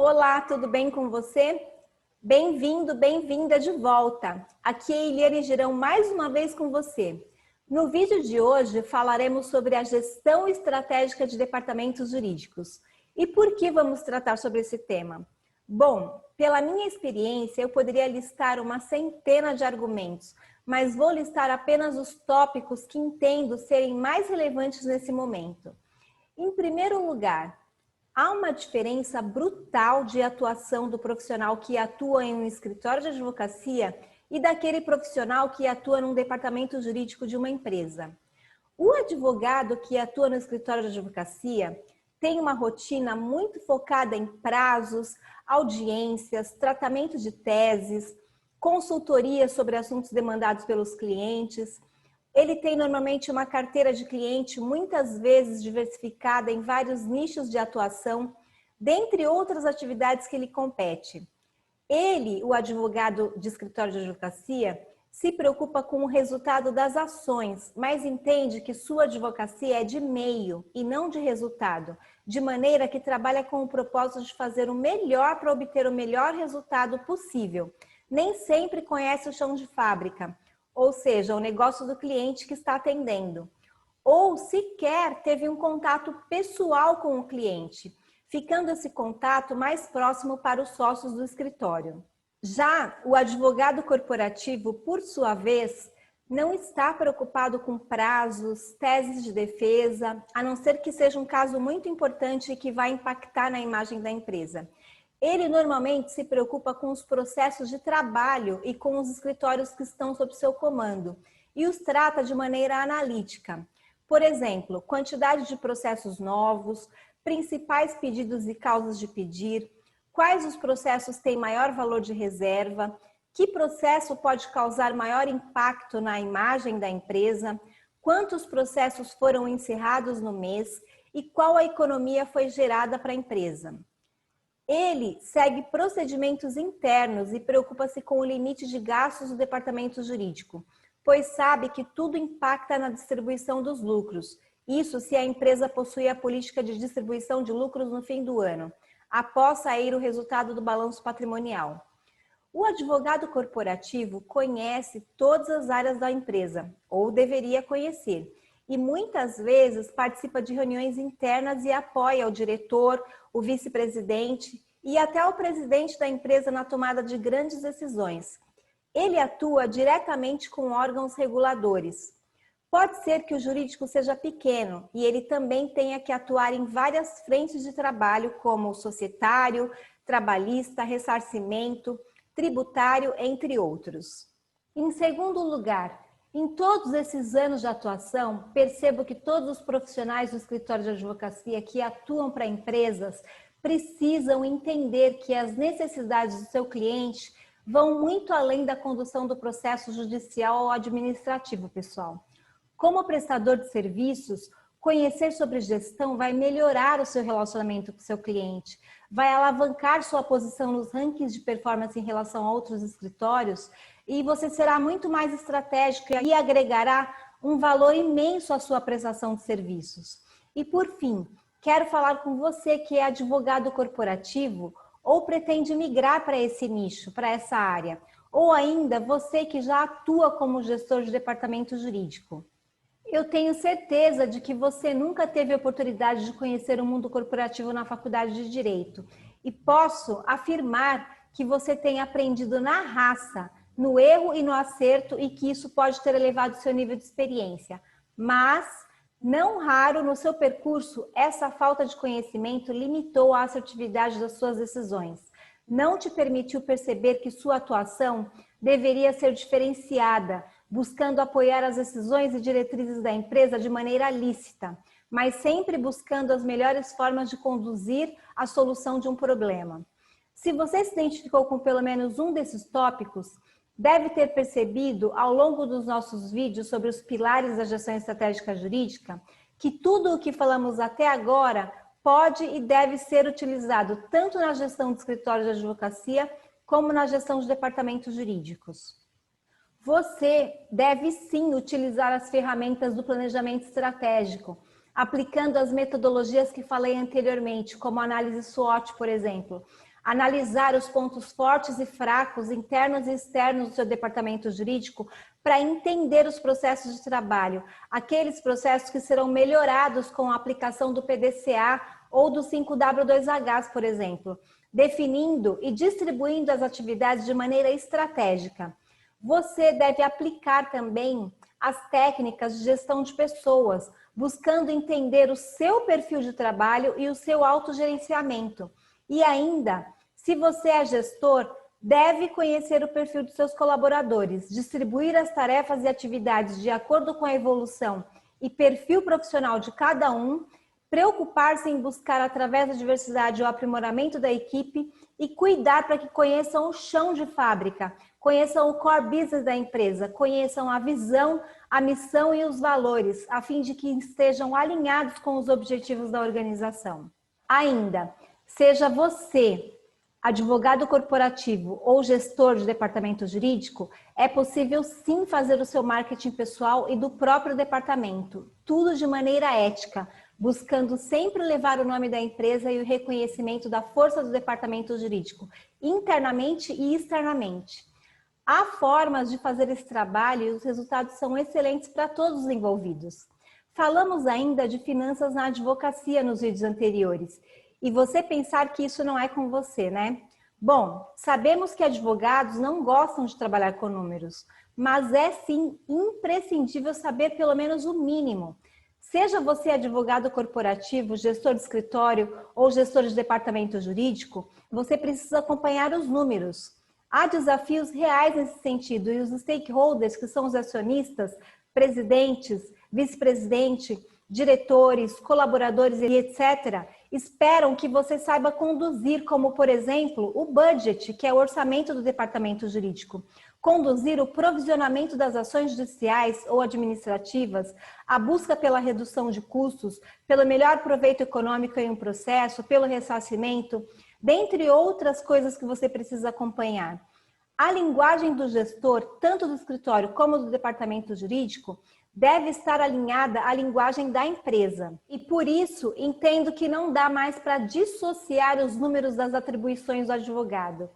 Olá, tudo bem com você? Bem-vindo, bem-vinda de volta. Aqui é Eliane Girão mais uma vez com você. No vídeo de hoje falaremos sobre a gestão estratégica de departamentos jurídicos. E por que vamos tratar sobre esse tema? Bom, pela minha experiência, eu poderia listar uma centena de argumentos, mas vou listar apenas os tópicos que entendo serem mais relevantes nesse momento. Em primeiro lugar, há uma diferença brutal de atuação do profissional que atua em um escritório de advocacia e daquele profissional que atua num departamento jurídico de uma empresa. O advogado que atua no escritório de advocacia tem uma rotina muito focada em prazos, audiências, tratamento de teses, consultoria sobre assuntos demandados pelos clientes. Ele tem normalmente uma carteira de cliente muitas vezes diversificada em vários nichos de atuação, dentre outras atividades que ele compete. Ele, o advogado de escritório de advocacia, se preocupa com o resultado das ações, mas entende que sua advocacia é de meio e não de resultado, de maneira que trabalha com o propósito de fazer o melhor para obter o melhor resultado possível. Nem sempre conhece o chão de fábrica, ou seja, o negócio do cliente que está atendendo, ou sequer teve um contato pessoal com o cliente, ficando esse contato mais próximo para os sócios do escritório. Já o advogado corporativo, por sua vez, não está preocupado com prazos, teses de defesa, a não ser que seja um caso muito importante e que vai impactar na imagem da empresa. Ele normalmente se preocupa com os processos de trabalho e com os escritórios que estão sob seu comando e os trata de maneira analítica. Por exemplo, quantidade de processos novos, principais pedidos e causas de pedir, quais os processos têm maior valor de reserva, que processo pode causar maior impacto na imagem da empresa, quantos processos foram encerrados no mês e qual a economia foi gerada para a empresa. Ele segue procedimentos internos e preocupa-se com o limite de gastos do departamento jurídico, pois sabe que tudo impacta na distribuição dos lucros. Isso se a empresa possui a política de distribuição de lucros no fim do ano, após sair o resultado do balanço patrimonial. O advogado corporativo conhece todas as áreas da empresa, ou deveria conhecer, e muitas vezes participa de reuniões internas e apoia o diretor, o vice-presidente e até o presidente da empresa na tomada de grandes decisões. Ele atua diretamente com órgãos reguladores. Pode ser que o jurídico seja pequeno e ele também tenha que atuar em várias frentes de trabalho, como societário, trabalhista, ressarcimento, tributário, entre outros. Em segundo lugar, em todos esses anos de atuação, percebo que todos os profissionais do escritório de advocacia que atuam para empresas precisam entender que as necessidades do seu cliente vão muito além da condução do processo judicial ou administrativo, pessoal. Como prestador de serviços, conhecer sobre gestão vai melhorar o seu relacionamento com o seu cliente, vai alavancar sua posição nos rankings de performance em relação a outros escritórios e você será muito mais estratégico e agregará um valor imenso à sua prestação de serviços. E por fim, quero falar com você que é advogado corporativo ou pretende migrar para esse nicho, para essa área, ou ainda você que já atua como gestor de departamento jurídico. Eu tenho certeza de que você nunca teve a oportunidade de conhecer o mundo corporativo na faculdade de Direito e posso afirmar que você tem aprendido na raça, no erro e no acerto e que isso pode ter elevado seu nível de experiência. Mas, não raro, no seu percurso, essa falta de conhecimento limitou a assertividade das suas decisões. Não te permitiu perceber que sua atuação deveria ser diferenciada, buscando apoiar as decisões e diretrizes da empresa de maneira lícita, mas sempre buscando as melhores formas de conduzir a solução de um problema. Se você se identificou com pelo menos um desses tópicos, deve ter percebido ao longo dos nossos vídeos sobre os pilares da gestão estratégica jurídica que tudo o que falamos até agora pode e deve ser utilizado tanto na gestão de escritórios de advocacia como na gestão de departamentos jurídicos. Você deve sim utilizar as ferramentas do planejamento estratégico, aplicando as metodologias que falei anteriormente, como a análise SWOT, por exemplo, analisar os pontos fortes e fracos, internos e externos do seu departamento jurídico, para entender os processos de trabalho, aqueles processos que serão melhorados com a aplicação do PDCA ou do 5W2H, por exemplo, definindo e distribuindo as atividades de maneira estratégica. Você deve aplicar também as técnicas de gestão de pessoas, buscando entender o seu perfil de trabalho e o seu autogerenciamento. E ainda, se você é gestor, deve conhecer o perfil dos seus colaboradores, distribuir as tarefas e atividades de acordo com a evolução e perfil profissional de cada um, preocupar-se em buscar através da diversidade o aprimoramento da equipe e cuidar para que conheçam o chão de fábrica, conheçam o core business da empresa, conheçam a visão, a missão e os valores, a fim de que estejam alinhados com os objetivos da organização. Ainda, seja você advogado corporativo ou gestor de departamento jurídico, é possível sim fazer o seu marketing pessoal e do próprio departamento, tudo de maneira ética, buscando sempre levar o nome da empresa e o reconhecimento da força do departamento jurídico, internamente e externamente. Há formas de fazer esse trabalho e os resultados são excelentes para todos os envolvidos. Falamos ainda de finanças na advocacia nos vídeos anteriores, e você pensar que isso não é com você, né? Bom, sabemos que advogados não gostam de trabalhar com números, mas é sim imprescindível saber pelo menos o mínimo. Seja você advogado corporativo, gestor de escritório ou gestor de departamento jurídico, você precisa acompanhar os números. Há desafios reais nesse sentido e os stakeholders, que são os acionistas, presidentes, vice-presidente, diretores, colaboradores e etc., esperam que você saiba conduzir, como, por exemplo, o budget, que é o orçamento do departamento jurídico, conduzir o provisionamento das ações judiciais ou administrativas, a busca pela redução de custos, pelo melhor proveito econômico em um processo, pelo ressarcimento, dentre outras coisas que você precisa acompanhar. A linguagem do gestor, tanto do escritório como do departamento jurídico, deve estar alinhada à linguagem da empresa. E por isso, entendo que não dá mais para dissociar os números das atribuições do advogado.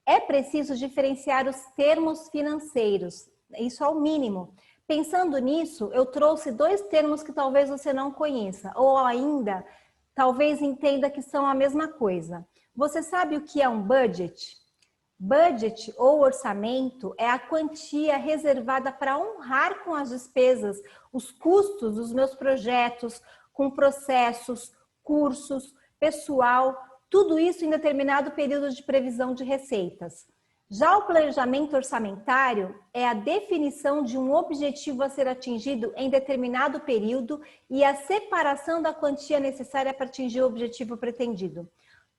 É preciso diferenciar os termos financeiros, isso é o mínimo. Pensando nisso, eu trouxe 2 termos que talvez você não conheça, ou ainda, talvez entenda que são a mesma coisa. Você sabe o que é um budget? Budget ou orçamento é a quantia reservada para honrar com as despesas os custos dos meus projetos, com processos, cursos, pessoal, tudo isso em determinado período de previsão de receitas. Já o planejamento orçamentário é a definição de um objetivo a ser atingido em determinado período e a separação da quantia necessária para atingir o objetivo pretendido.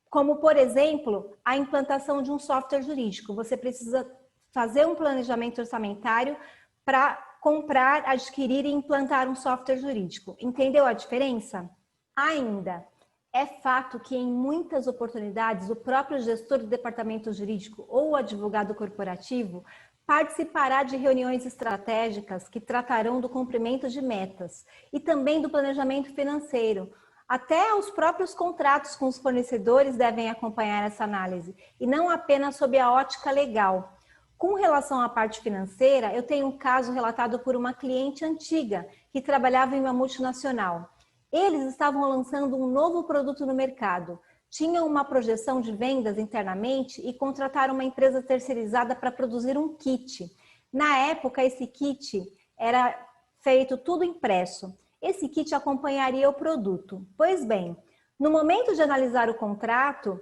Como, por exemplo, a implantação de um software jurídico. Você precisa fazer um planejamento orçamentário para comprar, adquirir e implantar um software jurídico. Entendeu a diferença? Ainda, é fato que em muitas oportunidades o próprio gestor do departamento jurídico ou o advogado corporativo participará de reuniões estratégicas que tratarão do cumprimento de metas e também do planejamento financeiro. Até os próprios contratos com os fornecedores devem acompanhar essa análise, e não apenas sob a ótica legal. Com relação à parte financeira, eu tenho um caso relatado por uma cliente antiga que trabalhava em uma multinacional. Eles estavam lançando um novo produto no mercado, tinham uma projeção de vendas internamente e contrataram uma empresa terceirizada para produzir um kit. Na época, esse kit era feito tudo impresso. Esse kit acompanharia o produto. Pois bem, no momento de analisar o contrato,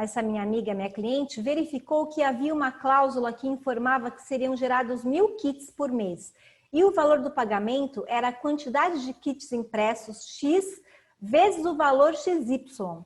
essa minha amiga, minha cliente, verificou que havia uma cláusula que informava que seriam gerados 1000 kits por mês. E o valor do pagamento era a quantidade de kits impressos X vezes o valor XY.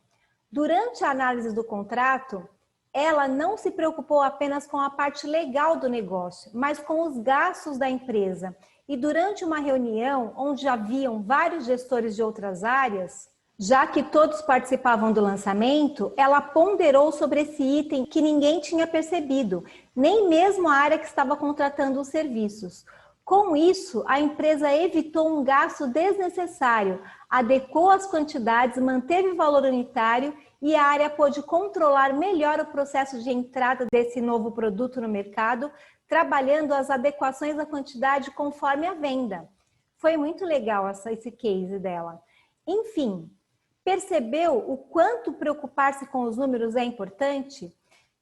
Durante a análise do contrato, ela não se preocupou apenas com a parte legal do negócio, mas com os gastos da empresa. E durante uma reunião, onde haviam vários gestores de outras áreas, já que todos participavam do lançamento, ela ponderou sobre esse item que ninguém tinha percebido, nem mesmo a área que estava contratando os serviços. Com isso, a empresa evitou um gasto desnecessário, adequou as quantidades, manteve o valor unitário e a área pôde controlar melhor o processo de entrada desse novo produto no mercado, trabalhando as adequações da quantidade conforme a venda. Foi muito legal esse case dela. Enfim, percebeu o quanto preocupar-se com os números é importante?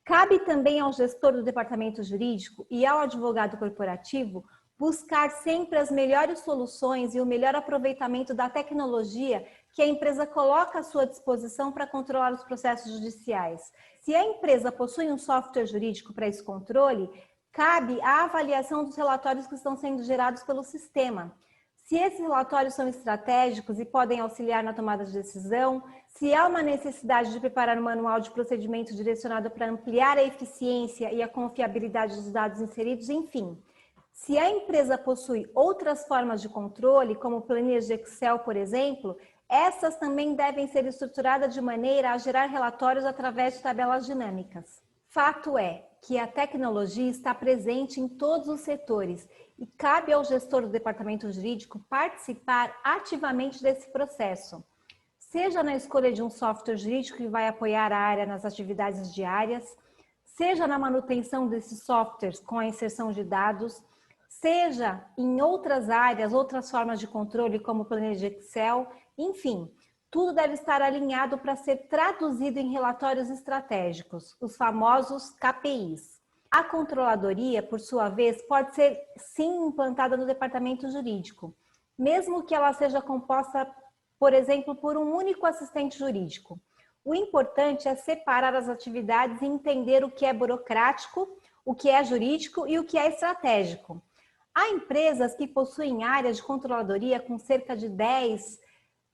Cabe também ao gestor do departamento jurídico e ao advogado corporativo buscar sempre as melhores soluções e o melhor aproveitamento da tecnologia que a empresa coloca à sua disposição para controlar os processos judiciais. Se a empresa possui um software jurídico para esse controle, cabe a avaliação dos relatórios que estão sendo gerados pelo sistema. Se esses relatórios são estratégicos e podem auxiliar na tomada de decisão, se há uma necessidade de preparar um manual de procedimento direcionado para ampliar a eficiência e a confiabilidade dos dados inseridos, enfim. Se a empresa possui outras formas de controle, como planilhas de Excel, por exemplo, essas também devem ser estruturadas de maneira a gerar relatórios através de tabelas dinâmicas. Fato é que a tecnologia está presente em todos os setores e cabe ao gestor do departamento jurídico participar ativamente desse processo, seja na escolha de um software jurídico que vai apoiar a área nas atividades diárias, seja na manutenção desses softwares com a inserção de dados, seja em outras áreas, outras formas de controle, como planilha de Excel, enfim, tudo deve estar alinhado para ser traduzido em relatórios estratégicos, os famosos KPIs. A controladoria, por sua vez, pode ser sim implantada no departamento jurídico, mesmo que ela seja composta, por exemplo, por um único assistente jurídico. O importante é separar as atividades e entender o que é burocrático, o que é jurídico e o que é estratégico. Há empresas que possuem áreas de controladoria com cerca de 10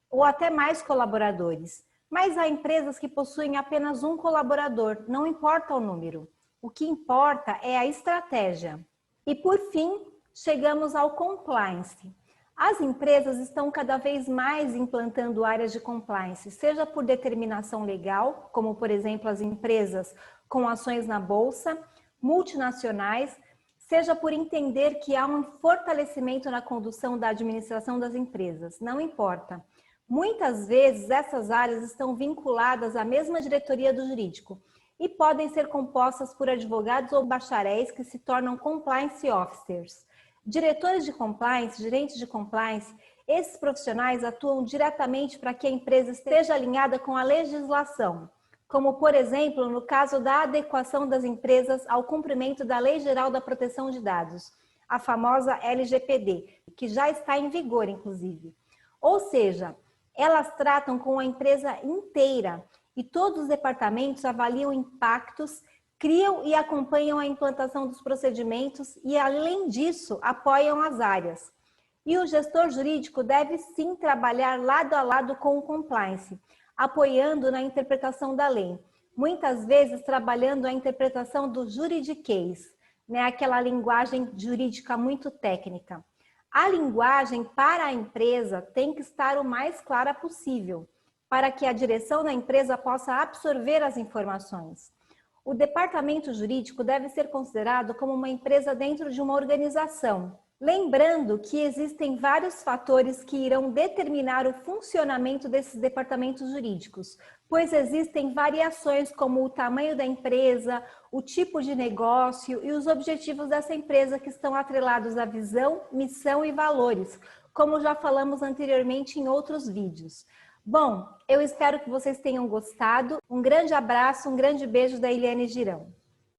ou até mais colaboradores, mas há empresas que possuem apenas um colaborador, não importa o número. O que importa é a estratégia. E por fim, chegamos ao compliance. As empresas estão cada vez mais implantando áreas de compliance, seja por determinação legal, como por exemplo as empresas com ações na bolsa, multinacionais, seja por entender que há um fortalecimento na condução da administração das empresas, não importa. Muitas vezes essas áreas estão vinculadas à mesma diretoria do jurídico e podem ser compostas por advogados ou bacharéis que se tornam compliance officers. Diretores de compliance, gerentes de compliance, esses profissionais atuam diretamente para que a empresa esteja alinhada com a legislação, como, por exemplo, no caso da adequação das empresas ao cumprimento da Lei Geral da Proteção de Dados, a famosa LGPD, que já está em vigor, inclusive. Ou seja, elas tratam com a empresa inteira e todos os departamentos avaliam impactos, criam e acompanham a implantação dos procedimentos e, além disso, apoiam as áreas. E o gestor jurídico deve sim trabalhar lado a lado com o compliance, apoiando na interpretação da lei, muitas vezes trabalhando a interpretação do juridiquês, aquela linguagem jurídica muito técnica. A linguagem para a empresa tem que estar o mais clara possível, para que a direção da empresa possa absorver as informações. O departamento jurídico deve ser considerado como uma empresa dentro de uma organização. Lembrando que existem vários fatores que irão determinar o funcionamento desses departamentos jurídicos, pois existem variações como o tamanho da empresa, o tipo de negócio e os objetivos dessa empresa que estão atrelados à visão, missão e valores, como já falamos anteriormente em outros vídeos. Bom, eu espero que vocês tenham gostado. Um grande abraço, um grande beijo da Eliane Girão.